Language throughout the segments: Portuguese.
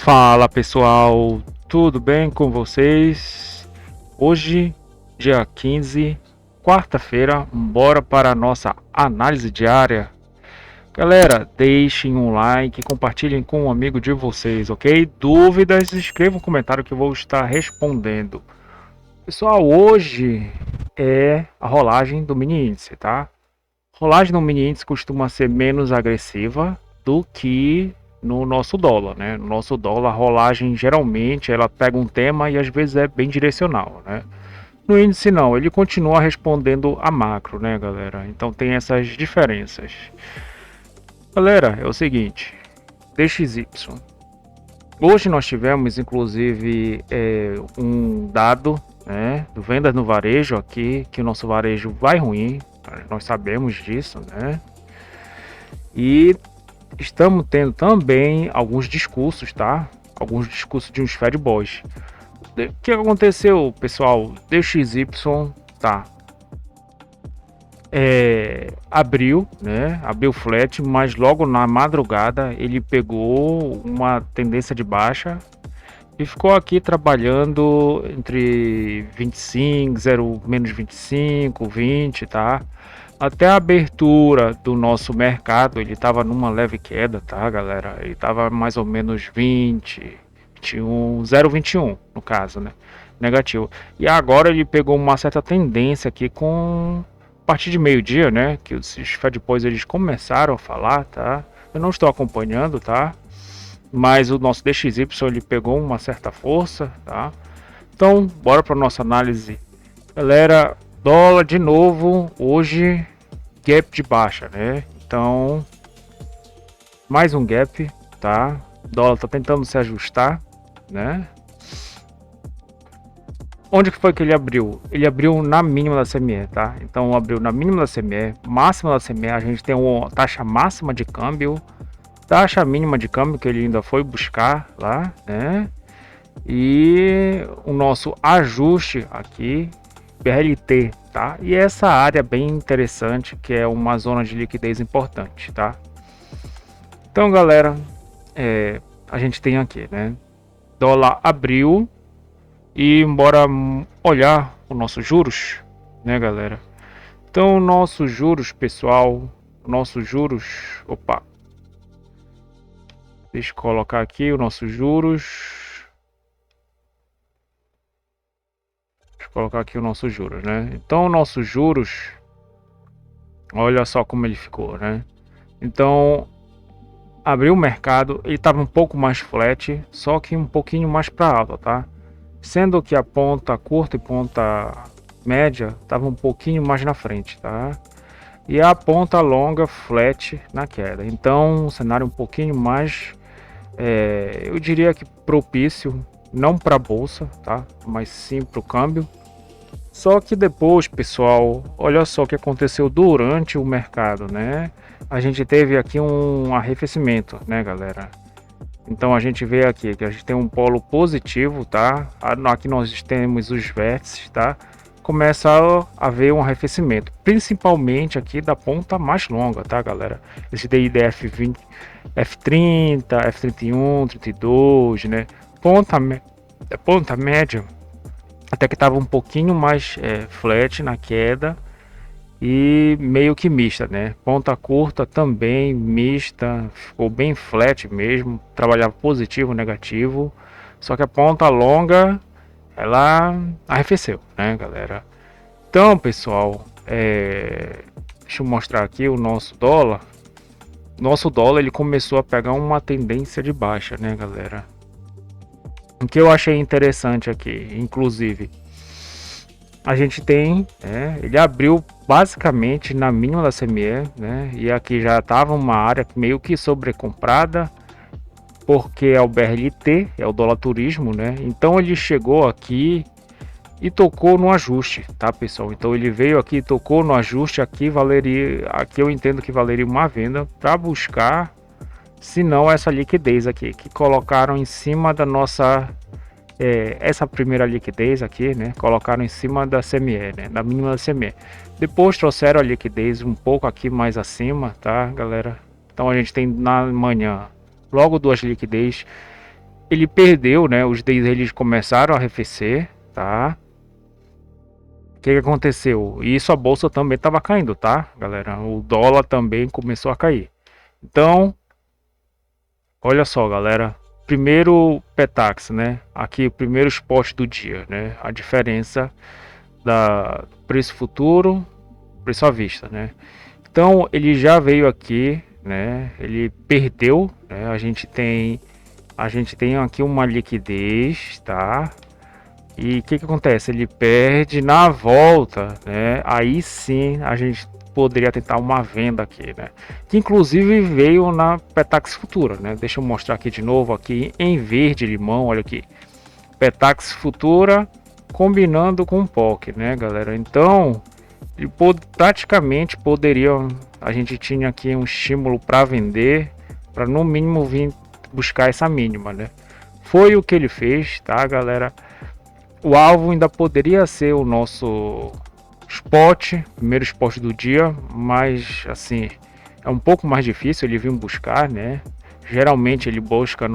Fala pessoal, tudo bem com vocês? Hoje, dia 15, quarta-feira, bora para a nossa análise diária. Galera, deixem um like e compartilhem com um amigo de vocês, ok? Dúvidas, escrevam um comentário que eu vou estar respondendo. Pessoal, hoje é a rolagem do mini índice, tá? Rolagem no mini índice costuma ser menos agressiva do que no nosso dólar, né? No nosso dólar, a rolagem geralmente ela pega um tema e às vezes é bem direcional, né? No índice não, ele continua respondendo a macro, né, galera? Então tem essas diferenças. Galera, é o seguinte, DXY. Hoje nós tivemos inclusive um dado, né, do vendas no varejo aqui, que o nosso varejo vai ruim, nós sabemos disso, né? E estamos tendo também alguns discursos, tá? Alguns discursos de uns Fed Boys. O que aconteceu, pessoal? DXY, tá? Abriu, né? Abriu flat, mas logo na madrugada ele pegou uma tendência de baixa e ficou aqui trabalhando entre 25, 0, menos 25, 20, tá? Até a abertura do nosso mercado, ele estava numa leve queda, tá, galera? Ele estava mais ou menos 20, 21, 0,21 no caso, né? Negativo. E agora ele pegou uma certa tendência aqui com a partir de meio-dia, né? Que os Fed Boys eles começaram a falar, tá? Eu não estou acompanhando, tá? Mas o nosso DXY ele pegou uma certa força, tá? Então, bora para nossa análise. Galera, dólar de novo, hoje gap de baixa, né? Então, mais um gap, tá? O dólar tá tentando se ajustar, né? Onde que foi que ele abriu? Ele abriu na mínima da CME, tá? Então abriu na mínima da CME, máxima da CME, a gente tem uma taxa máxima de câmbio, taxa mínima de câmbio que ele ainda foi buscar lá, né? E o nosso ajuste aqui, BRLT, tá? E essa área bem interessante, que é uma zona de liquidez importante, tá? Então, galera, a gente tem aqui, né? Dólar abriu e bora olhar o nosso juros, né, galera? Então, nossos juros, pessoal, nossos juros, opa, deixa eu colocar aqui o nosso juros. Deixa eu colocar aqui o nosso juros, né? Então, o nosso juros, olha só como ele ficou, né? Então, abriu o mercado, ele estava um pouco mais flat, só que um pouquinho mais para alta, tá? Sendo que a ponta curta e ponta média estava um pouquinho mais na frente, tá? E a ponta longa flat na queda. Então, um cenário um pouquinho mais, eu diria que propício, não para a bolsa, tá? Mas sim para o câmbio. Só que depois, pessoal, olha só o que aconteceu durante o mercado, né? A gente teve aqui um arrefecimento, né, galera? Então a gente vê aqui que a gente tem um polo positivo, tá? Aqui nós temos os vértices, tá? Começa a haver um arrefecimento, principalmente aqui da ponta mais longa, tá, galera? Esse DIDF 20, F30, F31, 32, né? Ponta média até que estava um pouquinho mais flat na queda e meio que mista, né? Ponta curta também mista, ficou bem flat mesmo, trabalhava positivo, negativo, só que a ponta longa ela arrefeceu, né, galera? Então, pessoal, deixa eu mostrar aqui o nosso dólar. Nosso dólar ele começou a pegar uma tendência de baixa, né, galera? O que eu achei interessante aqui, inclusive, a gente tem, ele abriu basicamente na mínima da CME, né? E aqui já estava uma área meio que sobrecomprada, porque é o BRLT, é o dólar turismo, né? Então ele chegou aqui e tocou no ajuste, tá, pessoal? Então ele veio aqui, tocou no ajuste, aqui eu entendo que valeria uma venda para buscar, se não essa liquidez aqui que colocaram em cima da nossa essa primeira liquidez aqui, né? Colocaram em cima da CME, né? Da mínima da CME. Depois trouxeram a liquidez um pouco aqui mais acima, tá, galera? Então a gente tem na manhã logo duas liquidez ele perdeu, né? Os days eles começaram a arrefecer, tá? O que aconteceu? Isso a bolsa também estava caindo, tá, galera? O dólar também começou a cair. Então, olha só, galera. Primeiro Petax, né? Aqui o primeiro spot do dia, né? A diferença da preço futuro, preço à vista, né? Então ele já veio aqui, né? Ele perdeu, né? A gente tem aqui uma liquidez, tá? E o que acontece? Ele perde na volta, né? Aí sim a gente poderia tentar uma venda aqui, né? Que inclusive veio na Petax Futura, né? Deixa eu mostrar aqui de novo aqui em verde limão, olha aqui. Petax Futura combinando com o POC, né, galera? Então, ele praticamente poderia, a gente tinha aqui um estímulo para vender, para no mínimo vir buscar essa mínima, né? Foi o que ele fez, tá, galera? O alvo ainda poderia ser o nosso spot, primeiro spot do dia, mas assim, é um pouco mais difícil ele vir buscar, né? Geralmente ele busca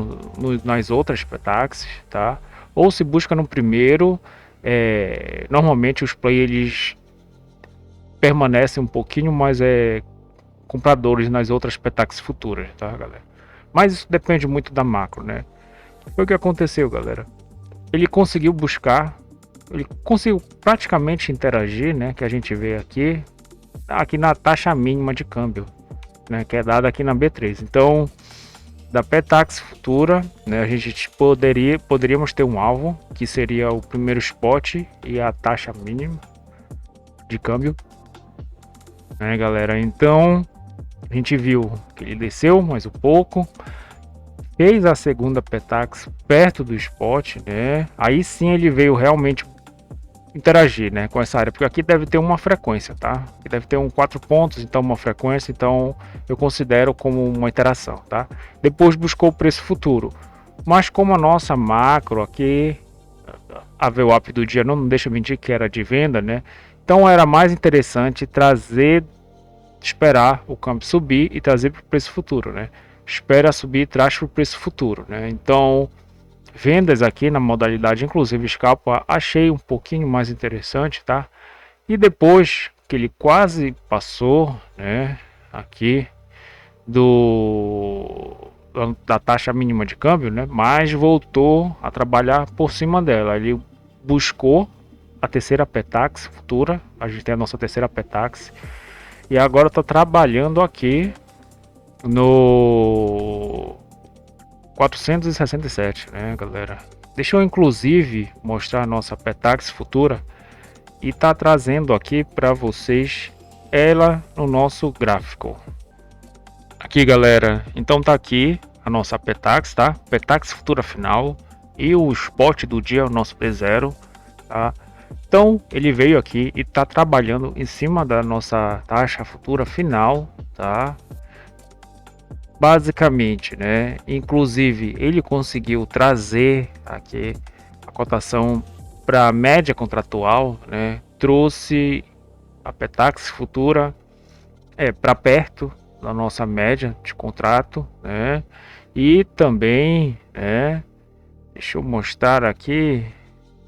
nas outras petaxes, tá? Ou se busca no primeiro, normalmente os players permanecem um pouquinho mais compradores nas outras petaxes futuras, tá, galera? Mas isso depende muito da macro, né? Foi o que aconteceu, galera. Ele conseguiu buscar, ele conseguiu praticamente interagir, né? Que a gente vê aqui na taxa mínima de câmbio, né? Que é dada aqui na B3. Então, da Petax futura, né? A gente poderíamos ter um alvo que seria o primeiro spot e a taxa mínima de câmbio, né, galera? Então, a gente viu que ele desceu mais um pouco. Fez a segunda Petax perto do spot, né? Aí sim ele veio realmente interagir, né, com essa área, porque aqui deve ter uma frequência, tá? Aqui deve ter 4 pontos, então uma frequência, então eu considero como uma interação, tá? Depois buscou o preço futuro, mas como a nossa macro aqui, a VWAP do dia não deixa mentir que era de venda, né? Então era mais interessante esperar o câmbio subir e trazer para o preço futuro, né? Espera subir e traz para o preço futuro, né? Então, vendas aqui na modalidade inclusive scalp achei um pouquinho mais interessante, tá? E depois que ele quase passou, né, aqui da taxa mínima de câmbio, né, mas voltou a trabalhar por cima dela. Ele buscou a terceira Petax futura, a gente tem a nossa terceira Petax e agora está trabalhando aqui no 467, né, galera? Deixa eu inclusive mostrar a nossa Petax futura e tá trazendo aqui para vocês ela no nosso gráfico. Aqui, galera, então tá aqui a nossa Petax, tá? Petax futura final e o spot do dia, o nosso P0, tá? Então ele veio aqui e tá trabalhando em cima da nossa taxa futura final, tá? Basicamente, né? Inclusive ele conseguiu trazer aqui a cotação para a média contratual, né? Trouxe a Petax futura para perto da nossa média de contrato, né? E também, né? Deixa eu mostrar aqui.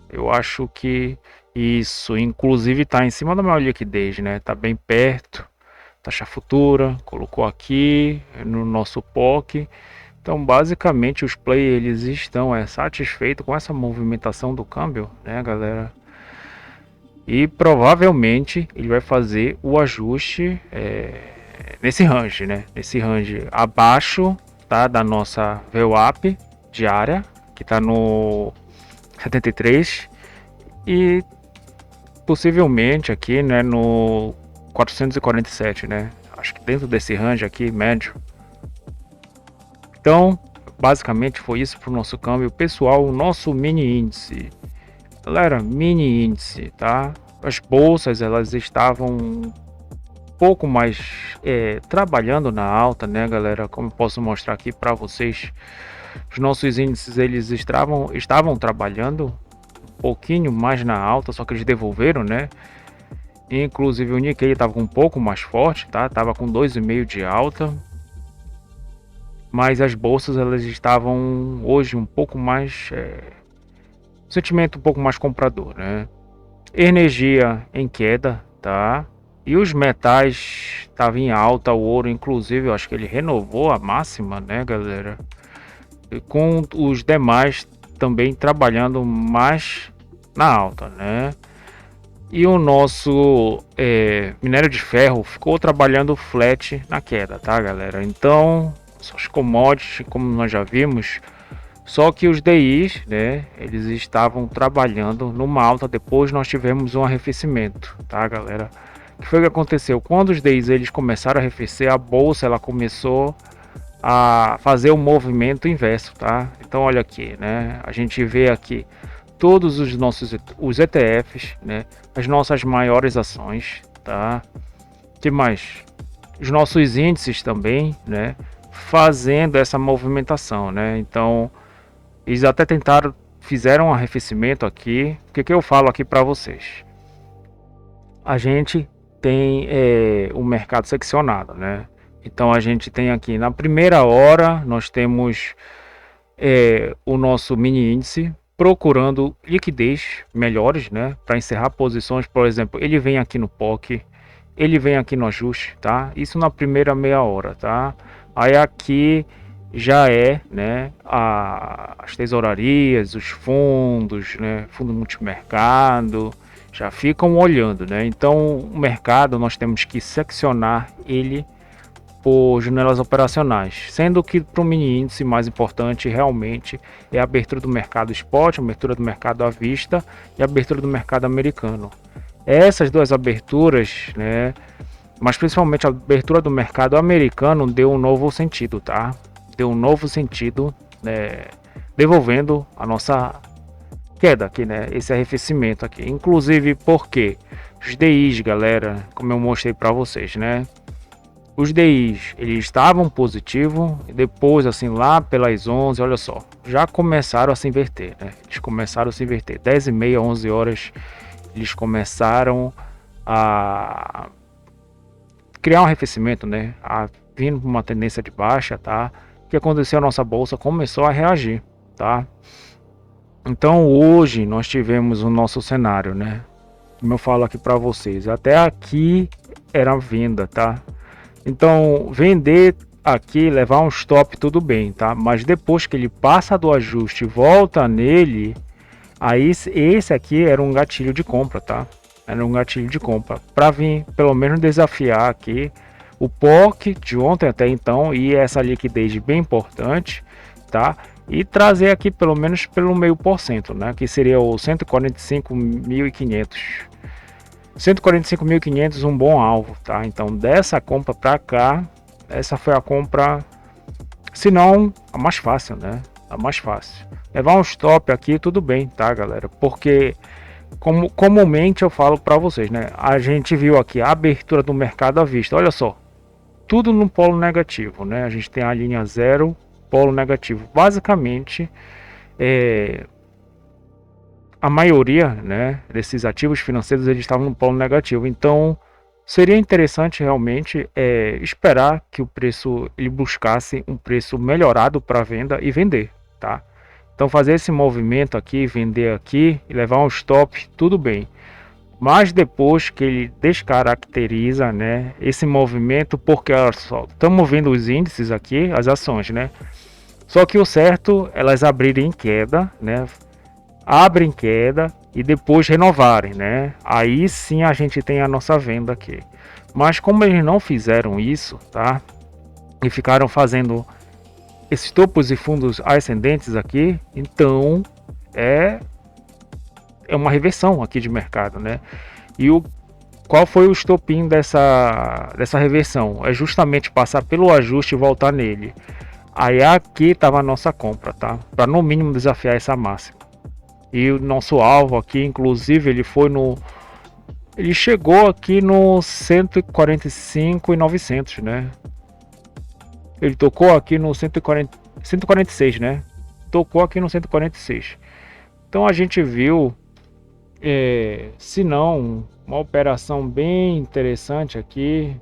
Eu acho que isso, inclusive, está em cima da maior liquidez, né? Tá bem perto. Taxa futura, colocou aqui no nosso POC. Então, basicamente, os players eles estão satisfeitos com essa movimentação do câmbio, né, galera? E provavelmente ele vai fazer o ajuste nesse range, né? Nesse range abaixo, tá, da nossa VWAP diária, que está no 73 e possivelmente aqui, né, no 447, né? Acho que dentro desse range aqui, médio. Então, basicamente foi isso para o nosso câmbio. Pessoal, o nosso mini índice. Galera, mini índice, tá? As bolsas, elas estavam um pouco mais trabalhando na alta, né, galera? Como eu posso mostrar aqui para vocês. Os nossos índices, eles estavam trabalhando um pouquinho mais na alta, só que eles devolveram, né? Inclusive o Nikkei estava um pouco mais forte, tá? Tava com 2,5 de alta. mas as bolsas elas estavam hoje um pouco mais, sentimento um pouco mais comprador, né? Energia em queda, tá? E os metais estavam em alta, o ouro inclusive, eu acho que ele renovou a máxima, né, galera? E com os demais também trabalhando mais na alta, né? E o nosso minério de ferro ficou trabalhando flat na queda, tá, galera? Então, os commodities, como nós já vimos, só que os DIs, né, eles estavam trabalhando numa alta. Depois nós tivemos um arrefecimento, tá, galera? O que foi que aconteceu? Quando os DIs eles começaram a arrefecer, a bolsa ela começou a fazer o movimento inverso, tá? Então olha aqui, né? A gente vê aqui todos os nossos os ETFs, né? As nossas maiores ações, tá? Que mais? Os nossos índices também, né? Fazendo essa movimentação, né? Então eles até tentaram, fizeram um arrefecimento aqui. O que que eu falo aqui para vocês? A gente tem o mercado seccionado, né? Então a gente tem aqui na primeira hora nós temos o nosso mini índice procurando liquidez melhores, né? Para encerrar posições, por exemplo, ele vem aqui no POC, ele vem aqui no ajuste, tá? Isso na primeira meia hora, tá? Aí aqui já né, as tesourarias, os fundos, né, fundo multimercado, já ficam olhando, né? Então o mercado nós temos que seccionar ele por janelas operacionais, sendo que para o mini índice mais importante realmente é a abertura do mercado spot, a abertura do mercado à vista e a abertura do mercado americano. Essas duas aberturas, né, mas principalmente a abertura do mercado americano deu um novo sentido, tá? Deu um novo sentido, né, devolvendo a nossa queda aqui, né? Esse arrefecimento aqui. Inclusive porque os DIs, galera, como eu mostrei para vocês, né? Os DIs, eles estavam positivo e depois, assim, lá pelas 11, olha só, já começaram a se inverter, né? Eles começaram a se inverter. 10h30, 11 horas, eles começaram a criar um arrefecimento, né? A vindo uma tendência de baixa, tá? O que aconteceu? A nossa bolsa começou a reagir, tá? Então hoje nós tivemos o nosso cenário, né? Como eu falo aqui para vocês, até aqui era venda, tá? Então vender aqui, levar um stop, tudo bem, tá? Mas depois que ele passa do ajuste e volta nele, aí esse aqui era um gatilho de compra, tá? Era um gatilho de compra para vir pelo menos desafiar aqui o POC de ontem até então e essa liquidez bem importante, tá? E trazer aqui pelo menos pelo 0,5%, né? Que seria o 145.500. 145.500 um bom alvo, tá? Então dessa compra para cá, essa foi a compra, se não a mais fácil, né? A mais fácil. Levar um stop aqui tudo bem, tá, galera? Porque como comumente eu falo para vocês, né? A gente viu aqui a abertura do mercado à vista. Olha só, tudo no polo negativo, né? A gente tem a linha zero, polo negativo. Basicamente, a maioria, né, desses ativos financeiros eles estavam no polo negativo. Então, seria interessante realmente esperar que o preço ele buscasse um preço melhorado para venda e vender, tá? Então, fazer esse movimento aqui, vender aqui e levar um stop, tudo bem. Mas depois que ele descaracteriza, né, esse movimento, porque olha só, estamos vendo os índices aqui, as ações, né? Só que o certo elas abrirem em queda, né? Abrem queda e depois renovarem, né? Aí sim a gente tem a nossa venda aqui. Mas como eles não fizeram isso, tá? E ficaram fazendo esses topos e fundos ascendentes aqui, então é uma reversão aqui de mercado, né? E qual foi o estopim dessa reversão? É justamente passar pelo ajuste e voltar nele. Aí aqui estava a nossa compra, tá? Para no mínimo desafiar essa máxima. E o nosso alvo aqui, inclusive, ele chegou aqui no 145.900, né? Ele tocou aqui no 146, né? Tocou aqui no 146. Então a gente viu, se não, uma operação bem interessante aqui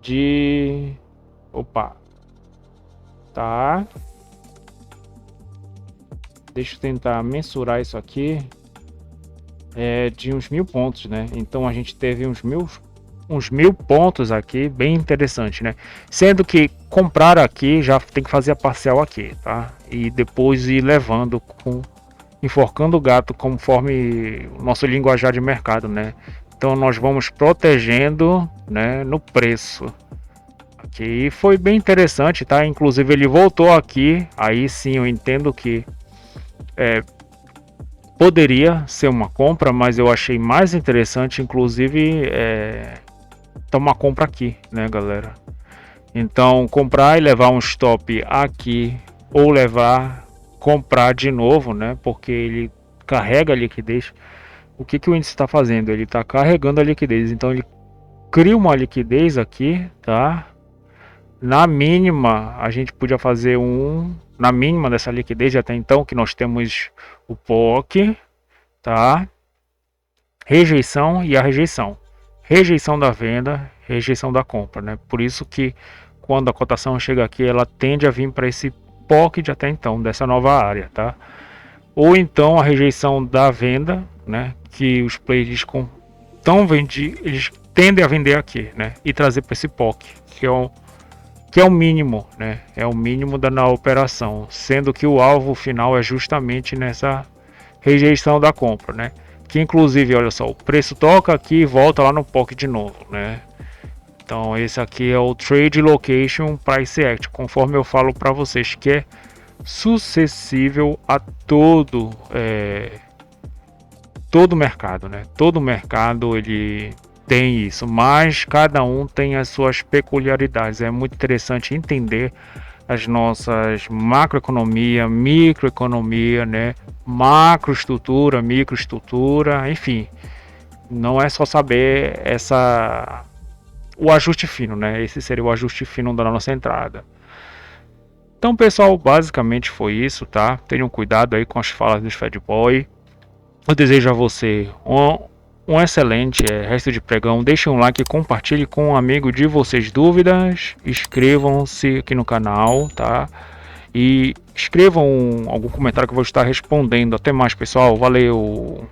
de... Opa! tá? Deixa eu tentar mensurar isso aqui. É de uns 1000 pontos, né? Então a gente teve uns mil pontos aqui, bem interessante, né? Sendo que comprar aqui já tem que fazer a parcial aqui, tá? E depois ir levando enforcando o gato conforme o nosso linguajar de mercado, né? Então nós vamos protegendo, né, no preço. Aqui foi bem interessante, tá? Inclusive ele voltou aqui, aí sim eu entendo que poderia ser uma compra, mas eu achei mais interessante, inclusive, tomar compra aqui, né, galera? Então, comprar e levar um stop aqui, ou comprar de novo, né? Porque ele carrega a liquidez. O que o índice está fazendo? Ele está carregando a liquidez. Então, ele cria uma liquidez aqui, tá? Na mínima, a gente podia fazer na mínima dessa liquidez até então, que nós temos o POC, tá? Rejeição e a rejeição. Rejeição da venda, rejeição da compra, né? Por isso que quando a cotação chega aqui, ela tende a vir para esse POC de até então, dessa nova área, tá? Ou então a rejeição da venda, né? Que os players eles tendem a vender aqui, né? E trazer para esse POC, que é o mínimo, né? É o mínimo na operação, sendo que o alvo final é justamente nessa rejeição da compra, né? Que inclusive, olha só, o preço toca aqui e volta lá no POC de novo, né? Então esse aqui é o Trade Location Price Act, conforme eu falo para vocês, que é sucessível a todo mercado, né? Todo mercado ele tem isso, mas cada um tem as suas peculiaridades. É muito interessante entender as nossas macroeconomia, microeconomia, né? Macroestrutura, microestrutura, enfim. Não é só saber o ajuste fino, né? Esse seria o ajuste fino da nossa entrada. Então, pessoal, basicamente foi isso, tá? Tenham cuidado aí com as falas dos Fed Boy. Eu desejo a você um excelente resto de pregão. Deixem um like, compartilhe com um amigo de vocês dúvidas. Inscrevam-se aqui no canal, tá? E escrevam algum comentário que eu vou estar respondendo. Até mais, pessoal. Valeu!